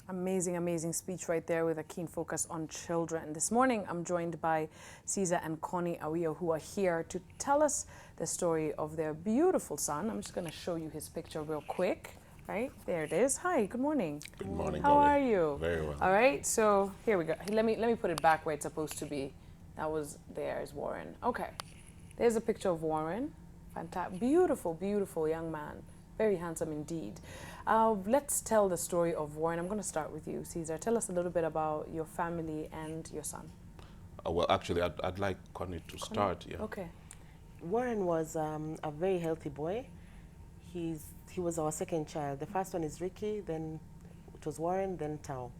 Amazing, amazing speech right there with a keen focus on children. This morning, I'm joined by Ceasar and Connie Asiyo, who are here to tell us the story of their beautiful son. I'm just going to show you his picture real quick. Right, there it is. Hi, good morning. Good morning, How Kobi. are you? Very well. All right, so here we go. Let me put it back where it's supposed to be. That was, there's Warren. Okay, there's a picture of Warren. Fantastic, beautiful, beautiful young man. Very handsome indeed. Let's tell the story of Warren. I'm going to start with you, Ceasar. Tell us a little bit about your family and your son. Well, actually, I'd like Connie to start. Yeah. Okay. Warren was a very healthy boy. He was our second child. The first one is Ricky, then it was Warren, then Tao.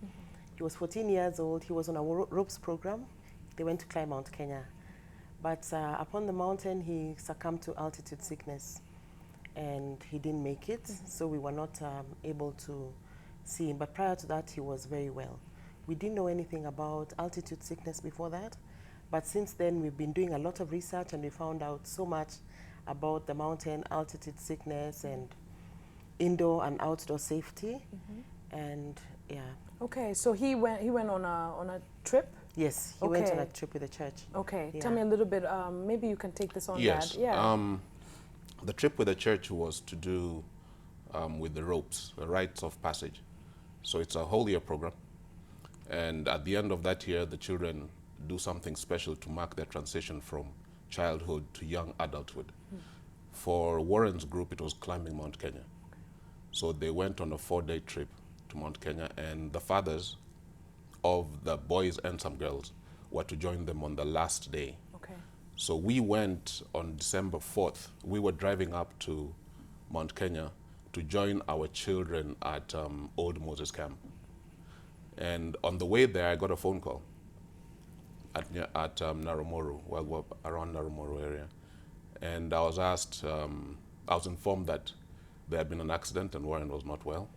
He was 14 years old. He was on a ropes program. They went to climb Mount Kenya. But upon the mountain, he succumbed to altitude sickness. And he didn't make it, so we were not able to see him. But prior to that, he was very well. We didn't know anything about altitude sickness before that, but since then we've been doing a lot of research and we found out so much about the mountain altitude sickness and indoor and outdoor safety. And yeah. Okay, so he went on a trip. Yes, he went on a trip with the church. Okay, Yeah. tell me a little bit. Maybe you can take this on, Yes. Dad. Yeah. The trip with the church was to do with the ropes, the rites of passage. So it's a whole year program. And at the end of that year, the children do something special to mark their transition from childhood to young adulthood. For Warren's group, it was climbing Mount Kenya. So they went on a 4-day trip to Mount Kenya, and the fathers of the boys and some girls were to join them on the last day. Okay. So we went on December 4th. We were driving up to Mount Kenya to join our children at Old Moses Camp. And on the way there, I got a phone call at Narumoro, well, we're around Narumoro area. And I was asked, I was informed that there had been an accident and Warren was not well.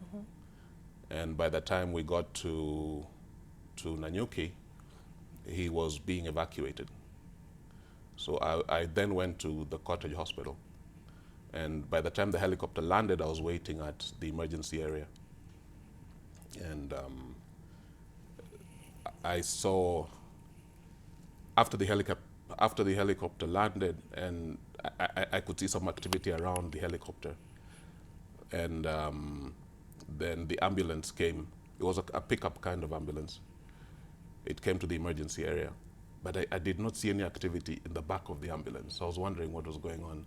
And by the time we got to Nanyuki, he was being evacuated. So I then went to the cottage hospital. And by the time the helicopter landed, I was waiting at the emergency area. And I saw, after the helicopter landed, and I could see some activity around the helicopter. And then the ambulance came. It was a pickup kind of ambulance. It came to the emergency area. But I did not see any activity in the back of the ambulance. So I was wondering what was going on.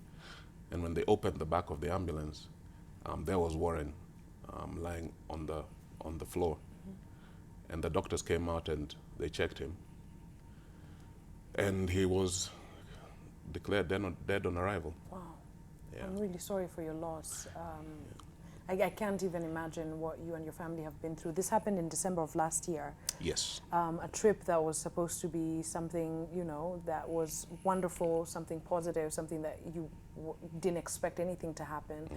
And when they opened the back of the ambulance, there was Warren lying on the floor. And the doctors came out and they checked him. And he was declared dead on arrival. Wow. Yeah. I'm really sorry for your loss. I can't even imagine what you and your family have been through. This happened in December of last year. Yes. A trip that was supposed to be something, that was wonderful, something positive, something that you didn't expect anything to happen.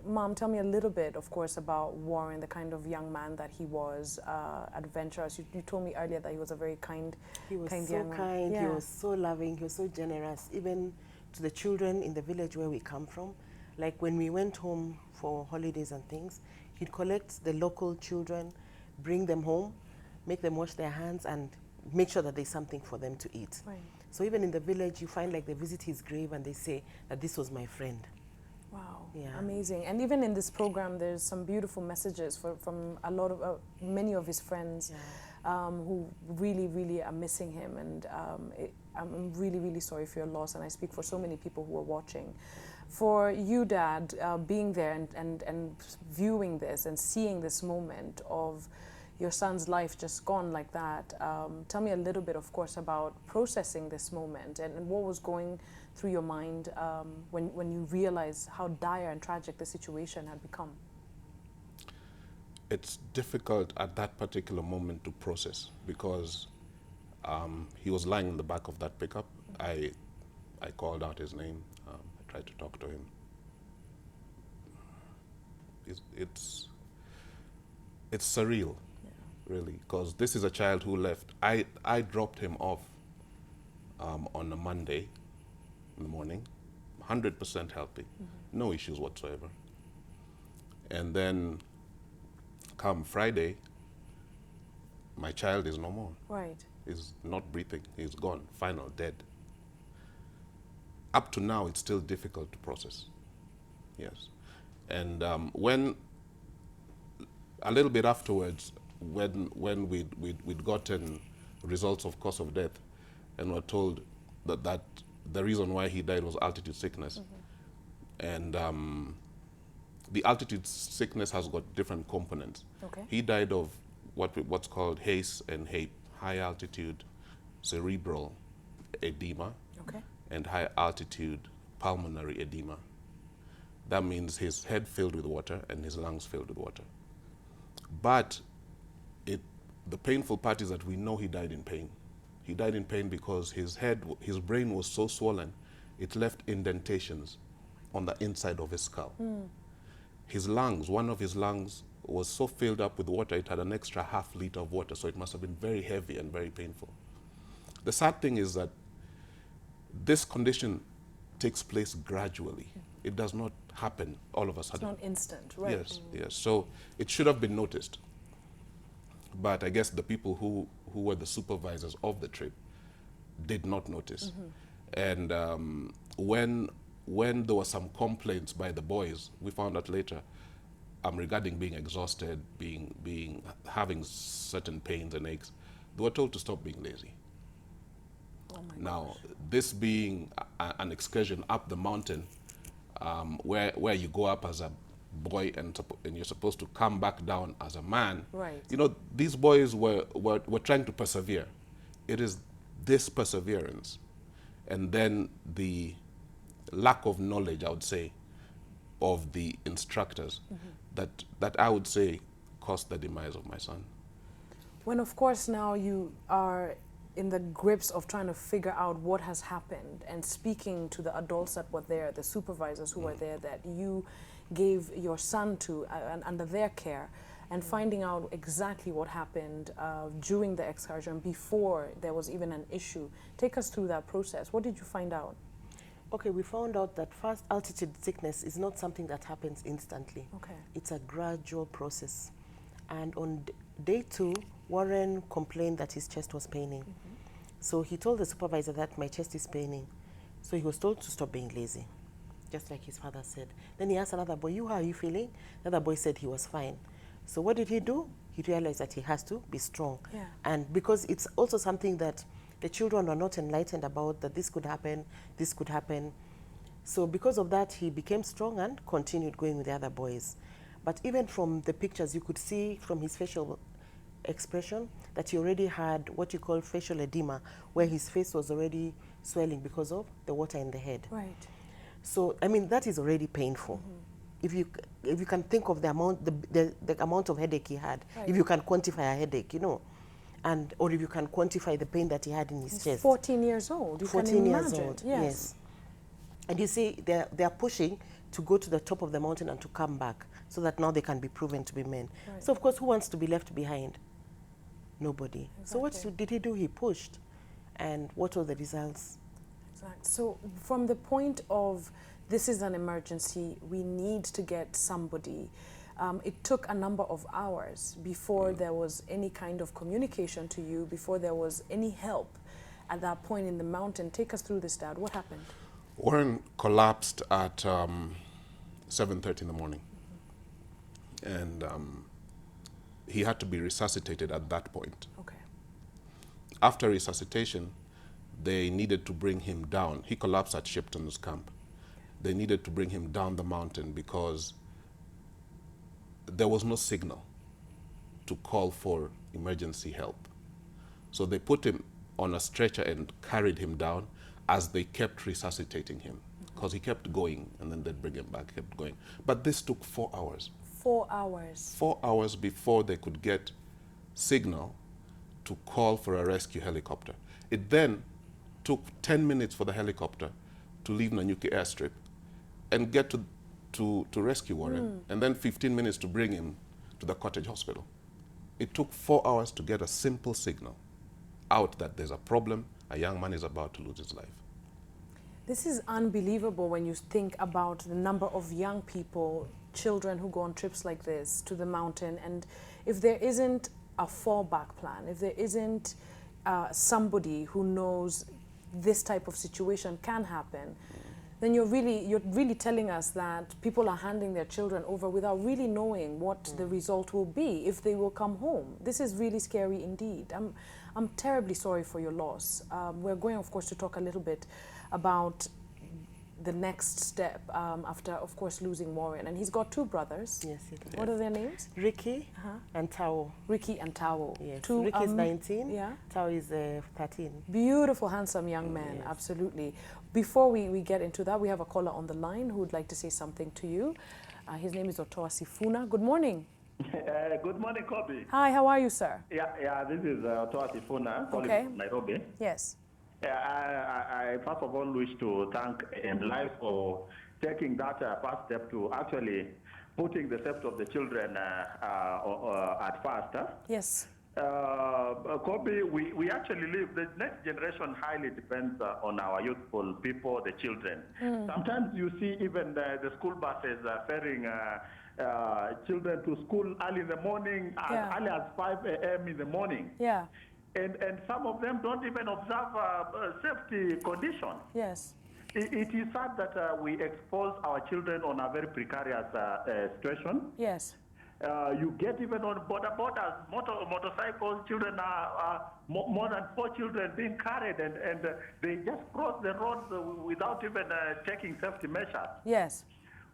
Mom, tell me a little bit, of course, about Warren, the kind of young man that he was, adventurous. You told me earlier that he was a very kind young man. He was so kind, Yeah. he was so loving, he was so generous, even to the children in the village where we come from. Like when we went home for holidays and things, he'd collect the local children, bring them home, make them wash their hands, and make sure that there's something for them to eat. Right. So even in the village, you find like they visit his grave and they say that this was my friend. Wow, Yeah. amazing. And even in this program, there's some beautiful messages from a lot of, many of his friends who really, really are missing him. And I'm really, really sorry for your loss. And I speak for so many people who are watching. For you, Dad, being there and viewing this and seeing this moment of your son's life just gone like that, tell me a little bit, of course, about processing this moment and what was going through your mind when you realized how dire and tragic the situation had become. It's difficult at that particular moment to process because he was lying in the back of that pickup. I called out his name. I tried to talk to him. It's surreal, really, because this is a child who left. I dropped him off on a Monday in the morning, 100% healthy, no issues whatsoever. And then come Friday, my child is no more. Right. He's not breathing. He's gone, final, dead. Up to now, it's still difficult to process. Yes. And when, a little bit afterwards, when we'd gotten results of cause of death and were told that the reason why he died was altitude sickness. And the altitude sickness has got different components. Okay. He died of what's called HACE and HAPE, high altitude cerebral edema, Okay. and high altitude pulmonary edema. That means his head filled with water and his lungs filled with water. But the painful part is that we know he died in pain. He died in pain because his brain was so swollen, it left indentations on the inside of his skull. His lungs, one of his lungs was so filled up with water, it had an extra half liter of water, so it must have been very heavy and very painful. The sad thing is that this condition takes place gradually. It does not happen all of a It's sudden. not instant, right? Yes, yes. So it should have been noticed. But I guess the people who were the supervisors of the trip did not notice. And when there were some complaints by the boys, we found out later, regarding being exhausted, having certain pains and aches, they were told to stop being lazy. Oh my Now, gosh. this being an excursion up the mountain, where you go up as a boy and you're supposed to come back down as a man. Right. You know, these boys were trying to persevere. It is this perseverance and then the lack of knowledge, I would say, of the instructors that I would say caused the demise of my son. When, of course, now you are in the grips of trying to figure out what has happened and speaking to the adults that were there, the supervisors who were there that you gave your son to under their care, and finding out exactly what happened during the excursion before there was even an issue. Take us through that process. What did you find out? Okay, we found out that first altitude sickness is not something that happens instantly. Okay. It's a gradual process. And on day 2, Warren complained that his chest was paining. So he told the supervisor that my chest is paining. So he was told to stop being lazy, just like his father said. Then he asked another boy, how are you feeling? The other boy said he was fine. So what did he do? He realized that he has to be strong. Yeah. And because it's also something that the children are not enlightened about, that this could happen, this could happen. So because of that, he became strong and continued going with the other boys. But even from the pictures, you could see from his facial expression that he already had what you call facial edema, where his face was already swelling because of the water in the head. Right. So, I mean, that is already painful. If you can think of the amount of headache he had, Right. if you can quantify a headache, you know, or if you can quantify the pain that he had in his He's chest. 14 years old. You 14 can years imagine. old, Yes. And you see, they're pushing to go to the top of the mountain and to come back so that now they can be proven to be men. Right. So, of course, who wants to be left behind? Nobody. So what Exactly. did he do? He pushed. And what were the results? Exactly. So from the point of this is an emergency, we need to get somebody. It took a number of hours before there was any kind of communication to you, before there was any help at that point in the mountain. Take us through this, Dad. What happened? Warren collapsed at 7:30 in the morning. And he had to be resuscitated at that point. Okay. After resuscitation, they needed to bring him down. He collapsed at Shipton's camp. They needed to bring him down the mountain because there was no signal to call for emergency help. So they put him on a stretcher and carried him down as they kept resuscitating him, because he kept going and then they'd bring him back, kept going. But this took 4 hours. 4 hours. 4 hours before they could get signal to call for a rescue helicopter. It then took 10 minutes for the helicopter to leave Nanyuki airstrip and get to rescue Warren, and then 15 minutes to bring him to the cottage hospital. It took 4 hours to get a simple signal out that there's a problem, a young man is about to lose his life. This is unbelievable when you think about the number of young people children who go on trips like this to the mountain, and if there isn't a fallback plan, if there isn't somebody who knows this type of situation can happen, then you're really telling us that people are handing their children over without really knowing what the result will be, if they will come home. This is really scary indeed. I'm terribly sorry for your loss. We're going, of course, to talk a little bit about the next step after, of course, losing Warren. And he's got two brothers. Yes, he does. What are their names? Ricky and Tao. Ricky and Tao. Yes. Two, Ricky is 19. Yeah. Tao is 13. Beautiful, handsome young men. Yes. Absolutely. Before we get into that, we have a caller on the line who would like to say something to you. His name is Otoa Sifuna. Good morning. Good morning, Kobi. Hi, how are you, sir? Yeah, this is Toa Sifuna, calling Okay. from Nairobi. Yes. I first of all wish to thank MLive for taking that first step to actually putting the safety of the children at first. Yes. Kobi, we actually live, the next generation highly depends on our youthful people, the children. Sometimes you see even the school buses ferrying children to school early in the morning, as early as 5 a.m. in the morning. Yeah. And some of them don't even observe safety conditions. Yes. It is sad that we expose our children on a very precarious situation. Yes. You get even on borders, motorcycles, children are more than 4 children being carried, and they just cross the roads without even taking safety measures. Yes.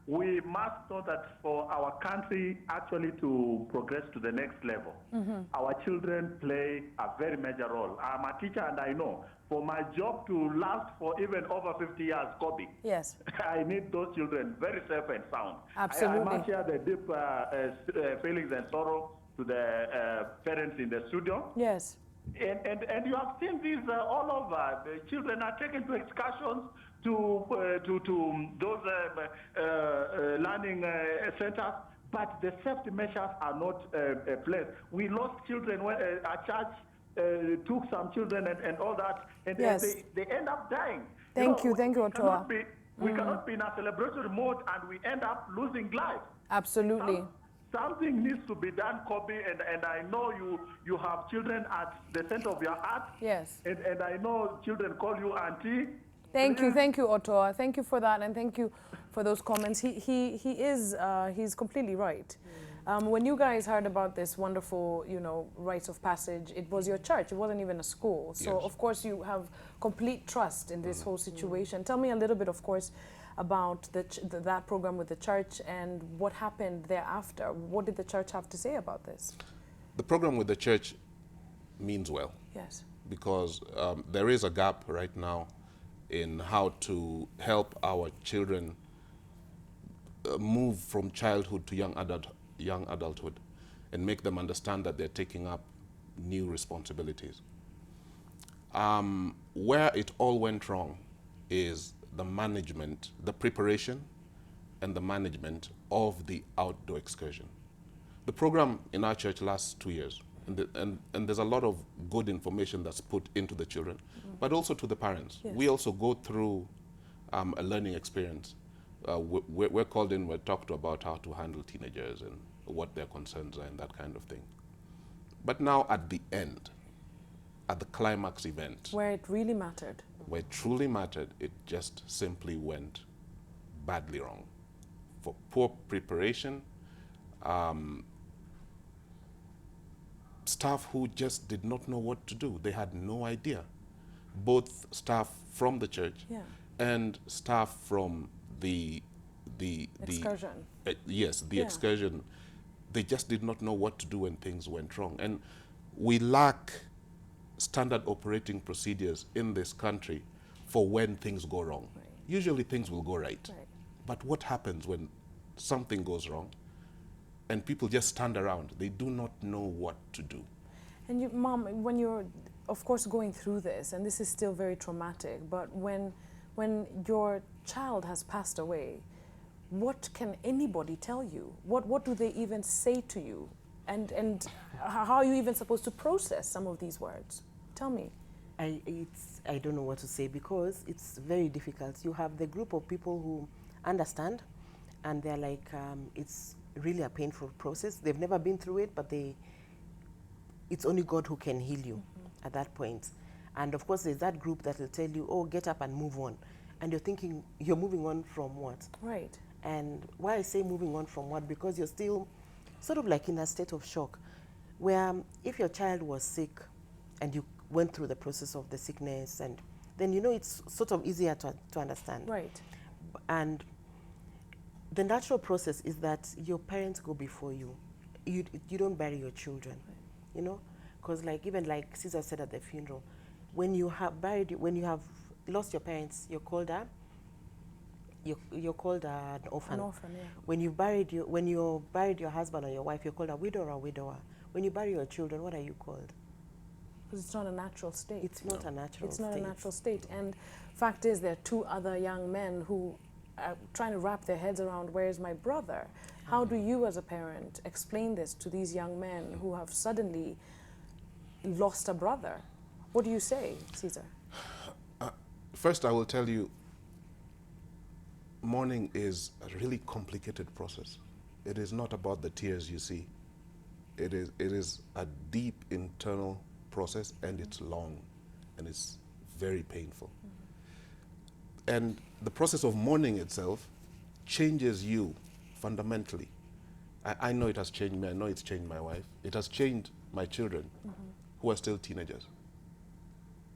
We must know that for our country actually to progress to the next level, our children play a very major role. I'm a teacher and I know for my job to last for even over 50 years, Kobi, Yes. I need those children very safe and sound. Absolutely. I must share the deep feelings and sorrow to the parents in the studio. Yes. And you have seen this all over. The children are taken to excursions to those learning centers, but the safety measures are not placed. We lost children when a church took some children and all that, and Yes. they end up dying. Thank you, Otoa. We cannot be in a celebratory mode and we end up losing lives. Absolutely. Something needs to be done, Kobi, and I know you have children at the center of your heart. Yes. And I know children call you auntie. Thank you, Otoa. Thank you for that, and thank you for those comments. He's completely right. When you guys heard about this wonderful, rites of passage, it was your church. It wasn't even a school. So Yes. of course you have complete trust in this whole situation. Tell me a little bit, of course, about that program with the church and what happened thereafter. What did the church have to say about this? The program with the church means well, Yes. because there is a gap right now in how to help our children move from childhood to young adulthood and make them understand that they're taking up new responsibilities. Where it all went wrong is the management, the preparation and the management of the outdoor excursion. The program in our church lasts 2 years, and there's a lot of good information that's put into the children, but also to the parents. Yes. We also go through a learning experience. We're called in, we're talked to about how to handle teenagers and what their concerns are and that kind of thing. But now at the end, at the climax event, Where it really mattered. where it truly mattered, it just simply went badly wrong. For poor preparation, staff who just did not know what to do. They had no idea. Both staff from the church Yeah. and staff from the Excursion. Yes, the Yeah. excursion. They just did not know what to do when things went wrong. And we lack standard operating procedures in this country for when things go wrong. Right. Usually things will go right. Right. But what happens when something goes wrong and people just stand around? They do not know what to do. And you, Mom, when you're, of course, going through this, and this is still very traumatic, but when your child has passed away, what can anybody tell you? What do they even say to you? And how are you even supposed to process some of these words? Tell me. I don't know what to say because it's very difficult. You have the group of people who understand and they're like, it's really a painful process. They've never been through it, but it's only God who can heal you at that point. And of course, there's that group that will tell you, oh, get up and move on. And you're thinking, you're moving on from what? Right. And why I say moving on from what? Because you're still sort of like in a state of shock, where if your child was sick and you went through the process of the sickness, and then you know it's sort of easier to understand. Right. And the natural process is that your parents go before you. You don't bury your children, you know? Because like, even like Ceasar said at the funeral, when you have lost your parents, you're called an orphan. An orphan, yeah. When you buried your husband or your wife, you're called a widow or a widower. When you bury your children, what are you called? Because it's not a natural state. It's not a natural state. It's not a natural state. And fact is, there are two other young men who are trying to wrap their heads around, where's my brother? How do you as a parent explain this to these young men who have suddenly lost a brother? What do you say, Ceasar? First, I will tell you, mourning is a really complicated process. It is not about the tears you see. It is a deep internal process, and it's long, and it's very painful. And the process of mourning itself changes you fundamentally. I know it has changed me. I know it's changed my wife. It has changed my children, who are still teenagers.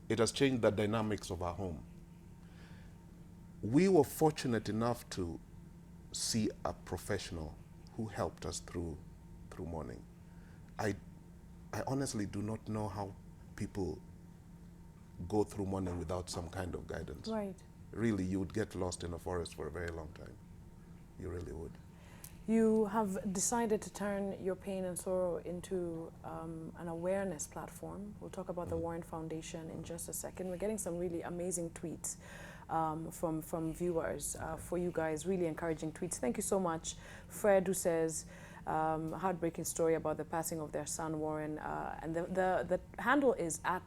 It has changed the dynamics of our home. We were fortunate enough to see a professional who helped us through mourning. I honestly do not know how people go through mourning without some kind of guidance. Right. Really, you would get lost in a forest for a very long time. You really would. You have decided to turn your pain and sorrow into an awareness platform. We'll talk about the Warren Foundation in just a second. We're getting some really amazing tweets from viewers for you guys, really encouraging tweets. Thank you so much. Fred, who says, heartbreaking story about the passing of their son, Warren. And the handle is at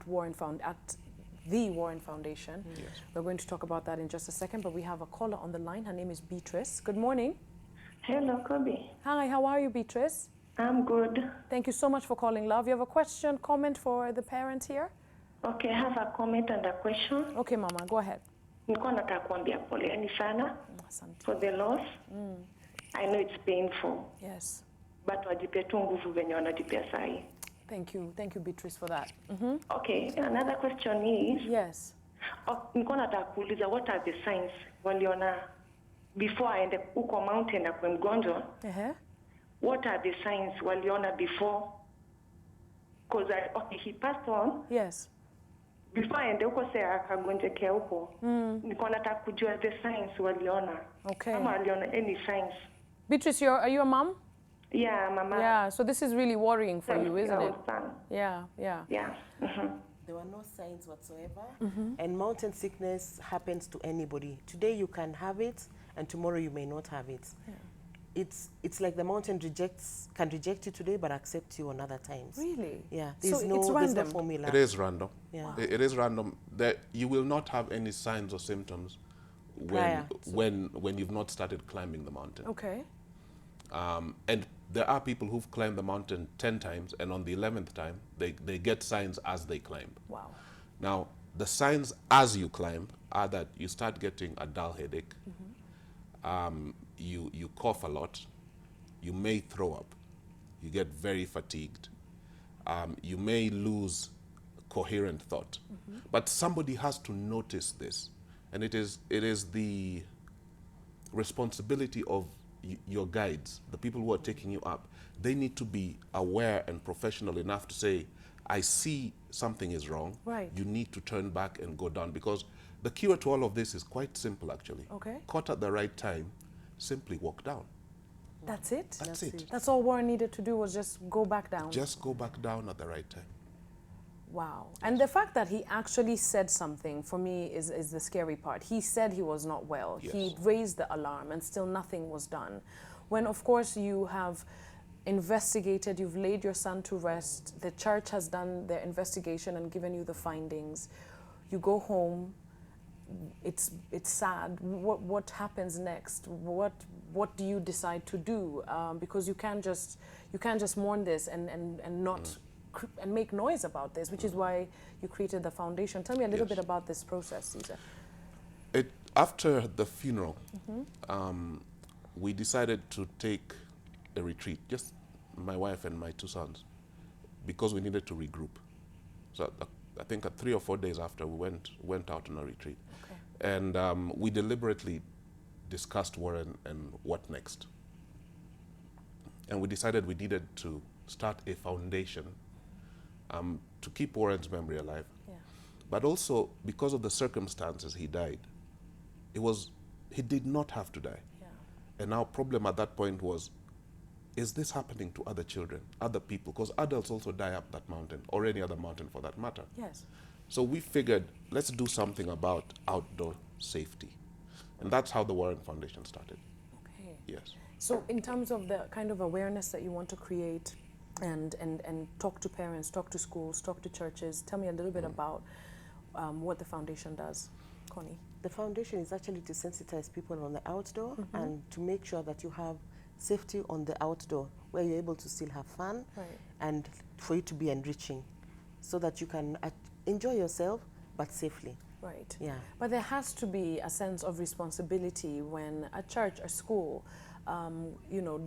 the Warren Foundation. Yes. We're going to talk about that in just a second, but we have a caller on the line. Her name is Beatrice. Good morning. Hello, Kobi. Hi, how are you, Beatrice? I'm good. Thank you so much for calling, love. You have a question, comment for the parent here? Okay, I have a comment and a question. Okay, Mama, go ahead. Nilikuwa nataka kuambia poleni sana Asante. for the loss. I know it's painful, Yes. but wajipe tu nguvu venye wanajipea sahi. Thank you, Beatrice, for that. Okay, another question is, Yes. nilikuwa nataka kuuliza, what are the signs waliona before aende uko mountain na kwa mgonjwa? What are the signs waliona before? Because he passed on. Yes. Before aende huko sasa akagonjekea huko. Nilikuwa nataka kujua the signs waliona. Okay. Kama waliona any signs. Beatrice, are you a mom? Yeah, mama. Yeah, so this is really worrying for you, isn't it? Son. Yeah. Yeah. There were no signs whatsoever. And mountain sickness happens to anybody. Today you can have it, and tomorrow you may not have it. Yeah. It's like the mountain can reject you today, but accept you on other times. Really? Yeah. So There's no random. formula. It is random. Yeah. Wow. It is random. That you will not have any signs or symptoms when you've not started climbing the mountain. Okay. And there are people who've climbed the mountain 10 times, and on the 11th time, they get signs as they climb. Wow. Now, the signs as you climb are that you start getting a dull headache, you cough a lot, you may throw up, you get very fatigued, you may lose coherent thought. But somebody has to notice this, and it is the responsibility of your guides, the people who are taking you up. They need to be aware and professional enough to say, I see something is wrong. Right. You need to turn back and go down, because the cure to all of this is quite simple, actually. Okay. Caught at the right time, simply walk down. That's it? That's it. That's all Warren needed to do, was just go back down? Just go back down at the right time. Wow. And the fact that he actually said something, for me, is the scary part. He said he was not well. Yes. He raised the alarm, and still nothing was done. When, of course, you have investigated, you've laid your son to rest, the church has done their investigation and given you the findings, you go home, it's sad. What happens next? What do you decide to do? Because you can't just mourn this and not and make noise about this, which is why you created the foundation. Tell me a little bit about this process, Ceasar. After the funeral, we decided to take a retreat, just my wife and my 2 sons, because we needed to regroup. So I think 3 or 4 days after, we went out on a retreat. Okay. And we deliberately discussed Warren and what next. And we decided we needed to start a foundation to keep Warren's memory alive. Yeah. But also, because of the circumstances he died, he did not have to die. Yeah. And our problem at that point was, is this happening to other children, other people? Because adults also die up that mountain, or any other mountain for that matter. Yes. So we figured, let's do something about outdoor safety. And that's how the Warren Foundation started. Okay. Yes. So in terms of the kind of awareness that you want to create and talk to parents, talk to schools, talk to churches, tell me a little bit about what the foundation does, Connie. The foundation is actually to sensitize people on the outdoor and to make sure that you have safety on the outdoor, where you're able to still have fun, right, and for you to be enriching, so that you can enjoy yourself, but safely. Right. Yeah. But there has to be a sense of responsibility when a church, a school,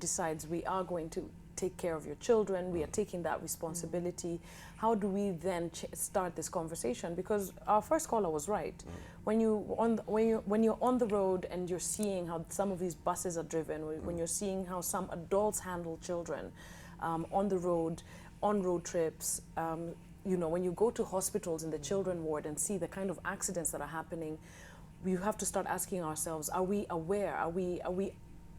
decides we are going to take care of your children, we are taking that responsibility. How do we then start this conversation? Because our first caller was right. When you're on the road and you're seeing how some of these buses are driven, when you're seeing how some adults handle children on the road, on road trips, when you go to hospitals in the children ward and see the kind of accidents that are happening, we have to start asking ourselves, are we aware?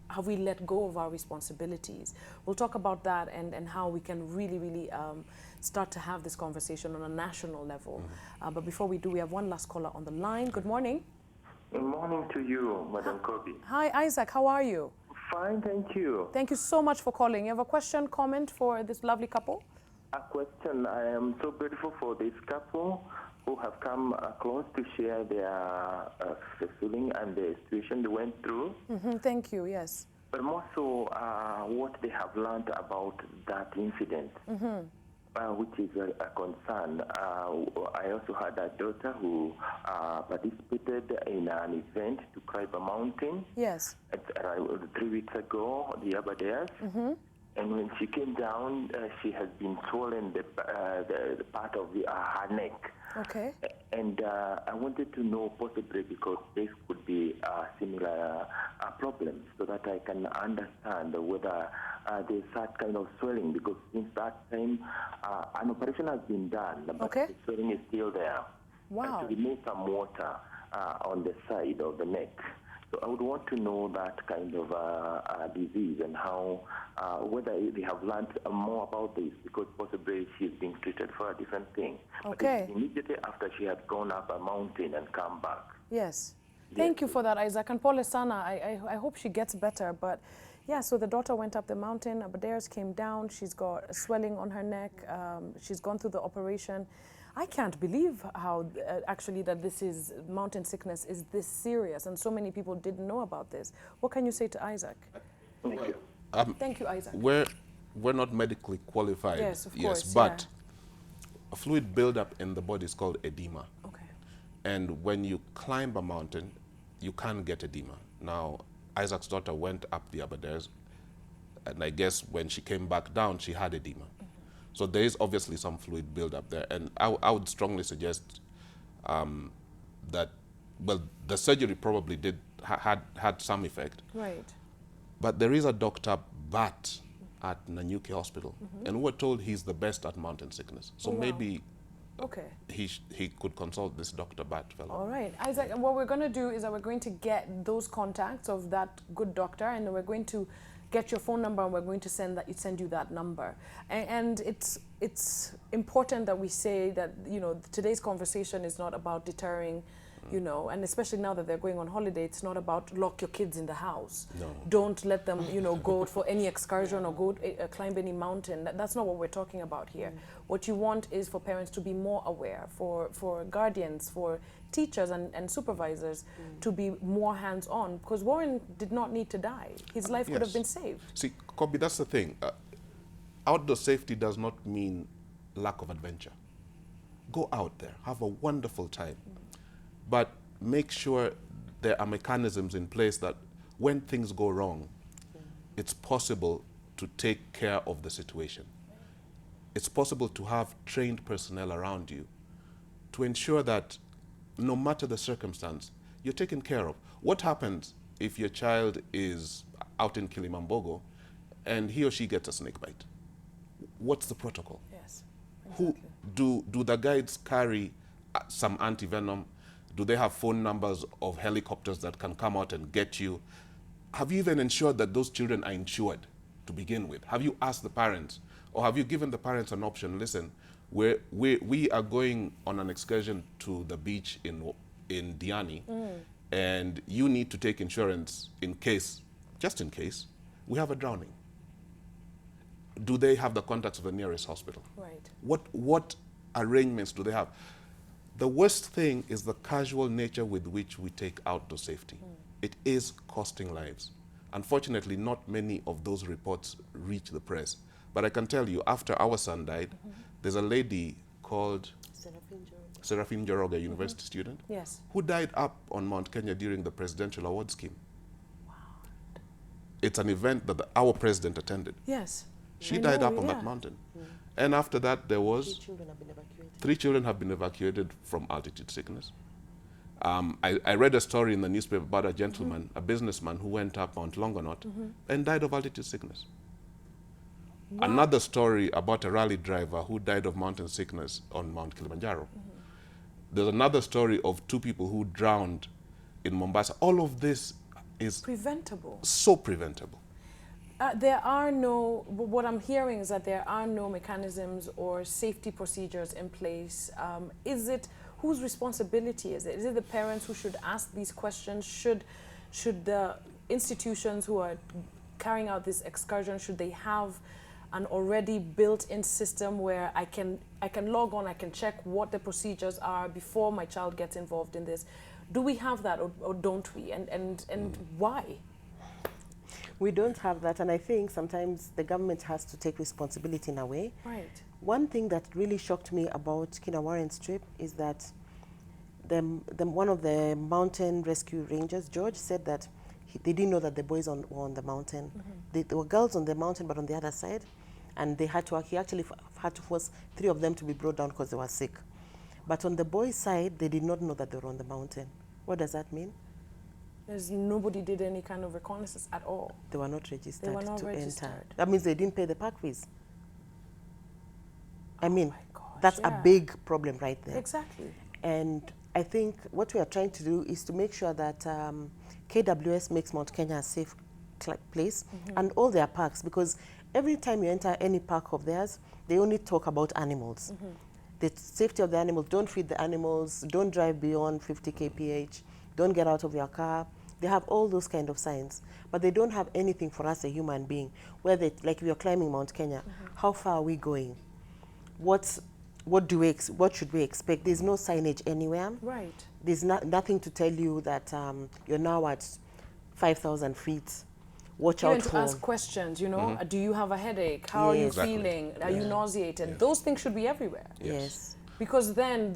Have we let go of our responsibilities? We'll talk about that and how we can really start to have this conversation on a national level. But before we do, we have one last caller on the line. Good morning. Good morning to you, Madam Kobi. Hi, Isaac. How are you? Fine, thank you. Thank you so much for calling. You have a question, comment for this lovely couple? A question. I am so grateful for this couple who have come close to share their feeling and the situation they went through. Thank you, yes. But more so, what they have learned about that incident, which is a concern. I also had a daughter who participated in an event to climb a mountain. Yes. 3 weeks ago, the other days. And when she came down, she has been swollen the part of her neck. Okay. And I wanted to know, possibly because this could be a similar problem, so that I can understand whether there's that kind of swelling, because since that time, an operation has been done, but the swelling is still there. Wow. And to remove some water on the side of the neck. So I would want to know that kind of disease and how, whether they have learned more about this, because possibly she's being treated for a different thing. Okay. But immediately after she had gone up a mountain and come back. Yes. Thank you for that, Isaac. And Pole Sana, I hope she gets better. But yeah, so the daughter went up the mountain, Abadares came down, she's got a swelling on her neck, she's gone through the operation. I can't believe how actually that this is, mountain sickness is this serious, and so many people didn't know about this. What can you say to Isaac? Thank you. Thank you, Isaac. We're not medically qualified. Yes, of course, but a fluid buildup in the body is called edema. Okay. And when you climb a mountain, you can't get edema. Now, Isaac's daughter went up the Abadares, and I guess when she came back down, she had edema. So there is obviously some fluid buildup there, and I would strongly suggest that, well, the surgery probably had some effect. Right. But there is a Dr. Bat at Nanyuki Hospital, and we were told he's the best at mountain sickness. So maybe he could consult this Dr. Bat fellow. All right, Isaac. And what we're going to do is that we're going to get those contacts of that good doctor, and we're going to get your phone number, and we're going to send you that number. And it's important that we say that today's conversation is not about deterring you know, and especially now that they're going on holiday, it's not about lock your kids in the house. No. Don't let them, you know, go for any excursion or go climb any mountain. That's not what we're talking about here. What you want is for parents to be more aware, for guardians, for teachers and supervisors to be more hands-on, because Warren did not need to die. His life could have been saved. See, Kobi, that's the thing. Outdoor safety does not mean lack of adventure. Go out there, have a wonderful time, but make sure there are mechanisms in place that when things go wrong, it's possible to take care of the situation. It's possible to have trained personnel around you to ensure that no matter the circumstance, you're taken care of. What happens if your child is out in Kilimambogo and he or she gets a snake bite? What's the protocol? Yes. Who do the guides carry some anti-venom? Do they have phone numbers of helicopters that can come out and get you? Have you even ensured that those children are insured to begin with? Have you asked the parents, or have you given the parents an option? Listen, we are going on an excursion to the beach in Diani, and you need to take insurance in case, just in case, we have a drowning. Do they have the contacts of the nearest hospital? Right. What arrangements do they have? The worst thing is the casual nature with which we take outdoor safety. It is costing lives. Unfortunately, not many of those reports reach the press. But I can tell you, after our son died, there's a lady called Seraphine Joroga, university student, Yes. who died up on Mount Kenya during the presidential award scheme. Wow. It's an event that our president attended. Yes. She I died know, up on that mountain. And after that, there was 3 children have been evacuated from altitude sickness. I read a story in the newspaper about a gentleman, a businessman who went up Mount Longonot and died of altitude sickness. Wow. Another story about a rally driver who died of mountain sickness on Mount Kilimanjaro. There's another story of 2 people who drowned in Mombasa. All of this is preventable. So preventable. There are no, what I'm hearing is that there are no mechanisms or safety procedures in place. Is it, whose responsibility is it? Is it the parents who should ask these questions? Should the institutions who are carrying out this excursion, should they have an already built-in system where I can log on, I can check what the procedures are before my child gets involved in this? Do we have that or don't we? And why? We don't have that, and I think sometimes the government has to take responsibility in a way. Right. One thing that really shocked me about Kina Warren's trip is that one of the mountain rescue rangers, George, said that they didn't know that the boys were on the mountain. There were girls on the mountain, but on the other side, and they had to, he actually had to force 3 of them to be brought down because they were sick. But on the boys' side, they did not know that they were on the mountain. What does that mean? Nobody did any kind of reconnaissance at all. They were not registered They were not to registered. enter. That means they didn't pay the park fees. I mean, my gosh, that's a big problem right there. Exactly. And I think what we are trying to do is to make sure that KWS makes Mount Kenya a safe place and all their parks, because every time you enter any park of theirs, they only talk about animals. The safety of the animals, don't feed the animals, don't drive beyond 50 kph, don't get out of your car. They have all those kind of signs, but they don't have anything for us, a human being, where they, like we are climbing Mount Kenya, how far are we going? What should we expect? There's no signage anywhere. Right. There's nothing to tell you that you're now at 5,000 feet. Watch out for. To ask questions, you know, do you have a headache? How are you feeling? Are you nauseated? Those things should be everywhere. Yes. Because then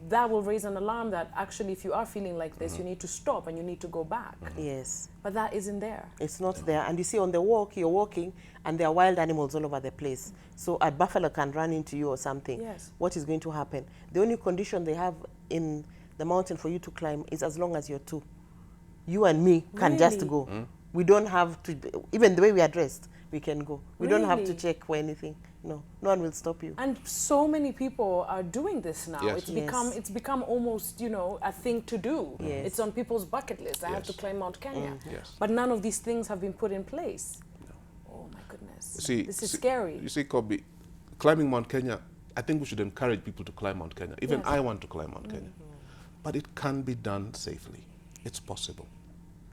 that will raise an alarm that actually if you are feeling like this, you need to stop and you need to go back. Yes. But that isn't there. It's not there. And you see on the walk, you're walking and there are wild animals all over the place. So a buffalo can run into you or something. Yes. What is going to happen? The only condition they have in the mountain for you to climb is as long as you're 2. You and me can just go. We don't have to, even the way we are dressed, we can go. We don't have to check for anything. No, no one will stop you. And so many people are doing this now. Yes. It's become almost, you know, a thing to do. Yes. It's on people's bucket list. I have to climb Mount Kenya. Yes. But none of these things have been put in place. No. Oh my goodness. This is scary. You see, Kobi, climbing Mount Kenya, I think we should encourage people to climb Mount Kenya. Even I want to climb Mount Kenya. but it can be done safely. It's possible.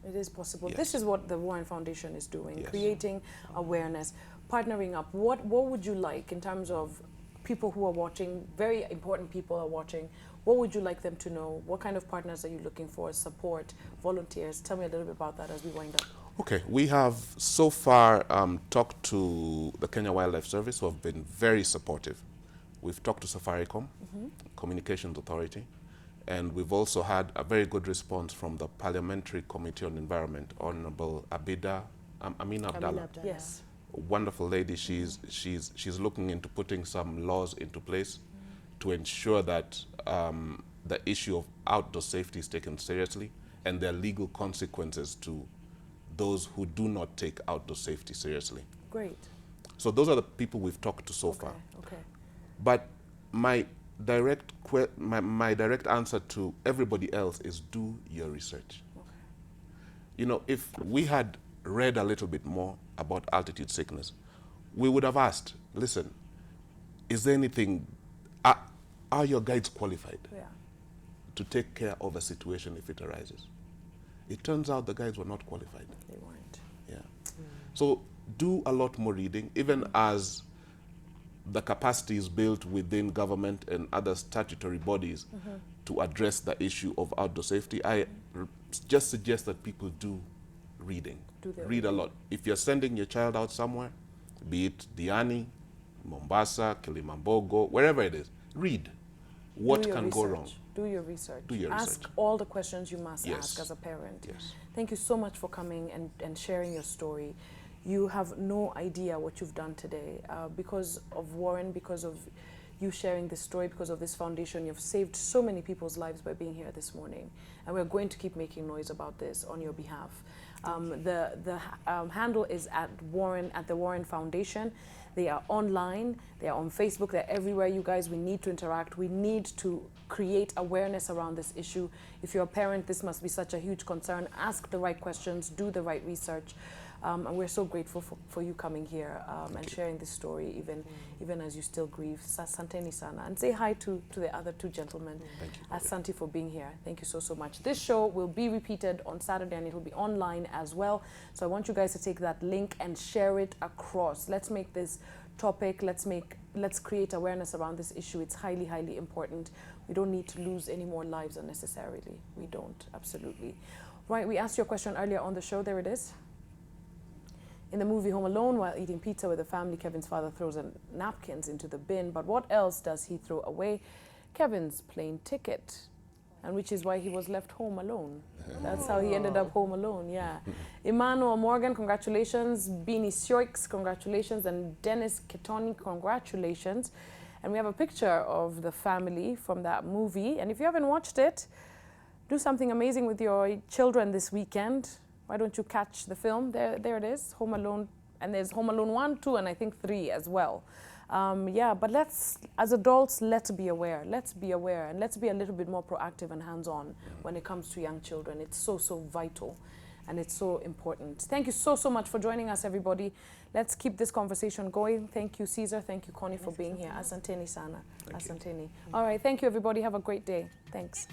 It is possible. Yes. This is what the Warren Foundation is doing, Yes. creating awareness, partnering up. What would you like in terms of people who are watching, very important people are watching, what would you like them to know? What kind of partners are you looking for, support, volunteers? Tell me a little bit about that as we wind up. Okay, we have so far talked to the Kenya Wildlife Service, who have been very supportive. We've talked to Safaricom, Communications Authority, and we've also had a very good response from the Parliamentary Committee on Environment, Honorable Amina Abdallah. Yes. A wonderful lady. She's looking into putting some laws into place to ensure that the issue of outdoor safety is taken seriously, and there are legal consequences to those who do not take outdoor safety seriously. Great. So those are the people we've talked to so far. Okay. But my direct answer to everybody else is do your research. Okay. You know, if we had read a little bit more about altitude sickness, we would have asked, listen, is there anything, are your guides qualified to take care of a situation if it arises? It turns out the guides were not qualified. They weren't. Yeah. So do a lot more reading, even as the capacity is built within government and other statutory bodies to address the issue of outdoor safety. I just suggest that people do reading. Read a lot. If you're sending your child out somewhere, be it Diani, Mombasa, Kilimambogo, wherever it is, read. What can go wrong? Do your research. Do your ask research. all the questions you must Yes. ask as a parent. Yes. Thank you so much for coming and sharing your story. You have no idea what you've done today. Because of Warren, because of you sharing this story, because of this foundation, you've saved so many people's lives by being here this morning. And we're going to keep making noise about this on your behalf. The handle is at the Warren Foundation. They are online, they are on Facebook, they're everywhere, you guys. We need to interact. We need to create awareness around this issue. If you're a parent, this must be such a huge concern. Ask the right questions, do the right research. And we're so grateful for you coming here and sharing this story, even as you still grieve. Asanteni sana. And say hi to the other two gentlemen. Thank you. Asante for being here. Thank you so much. This show will be repeated on Saturday and it will be online as well. So I want you guys to take that link and share it across. Let's make this topic, let's create awareness around this issue. It's highly, highly important. We don't need to lose any more lives unnecessarily. We don't, absolutely. Right, we asked you a question earlier on the show. There it is. In the movie Home Alone, while eating pizza with the family, Kevin's father throws napkins into the bin. But what else does he throw away? Kevin's plane ticket, and which is why he was left home alone. That's how he ended up home alone, yeah. Emmanuel Morgan, congratulations. Beanie Sioix, congratulations. And Dennis Ketoni, congratulations. And we have a picture of the family from that movie. And if you haven't watched it, do something amazing with your children this weekend. Why don't you catch the film? There it is, Home Alone. And there's Home Alone 1, 2, and I think 3 as well. Yeah, but as adults, let's be aware. Let's be aware, and let's be a little bit more proactive and hands-on when it comes to young children. It's so vital, and it's so important. Thank you so much for joining us, everybody. Let's keep this conversation going. Thank you, Ceasar. Thank you, Connie, for being here. Asanteni sana. Asanteni. All right, thank you, everybody. Have a great day. Thanks.